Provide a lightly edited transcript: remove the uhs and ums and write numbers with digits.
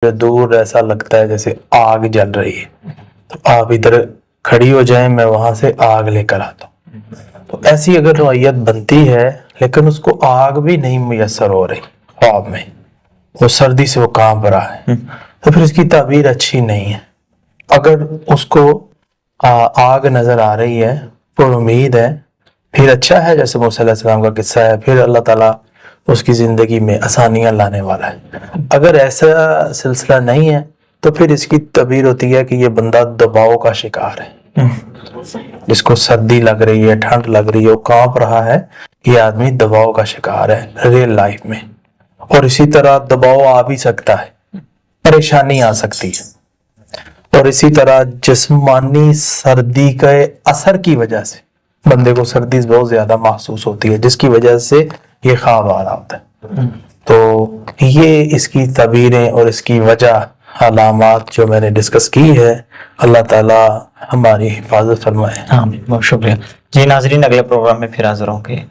جو دور ایسا لگتا ہے جیسے آگ جل رہی ہے، تو آپ ادھر کھڑی ہو جائیں، میں وہاں سے آگ لے کر آتا ہوں. تو ایسی اگر نوعیت بنتی ہے لیکن اس کو آگ بھی نہیں میسر ہو رہی خواب میں، وہ سردی سے وہ کانپ رہا ہے، تو پھر اس کی تعبیر اچھی نہیں ہے. اگر اس کو آگ نظر آ رہی ہے، پر امید ہے، پھر اچھا ہے. جیسے موسیٰ علیہ السلام کا قصہ ہے، پھر اللہ تعالیٰ اس کی زندگی میں آسانیاں لانے والا ہے. اگر ایسا سلسلہ نہیں ہے تو پھر اس کی تعبیر ہوتی ہے کہ یہ بندہ دباؤ کا شکار ہے، جس کو سردی لگ رہی ہے، ٹھنڈ لگ رہی ہے، وہ کانپ رہا ہے، یہ آدمی دباؤ کا شکار ہے ریل لائف میں. اور اسی طرح دباؤ آ بھی سکتا ہے، پریشانی آ سکتی ہے. اور اسی طرح جسمانی سردی کے اثر کی وجہ سے بندے کو سردی بہت زیادہ محسوس ہوتی ہے، جس کی وجہ سے یہ خواب آ رہا ہوتا ہے. تو یہ اس کی تعبیریں اور اس کی وجہ علامات جو میں نے ڈسکس کی ہے. اللہ تعالیٰ ہماری حفاظت فرمائے. آمین. بہت شکریہ جی. ناظرین اگلے پروگرام میں پھر حاضر ہوں گے.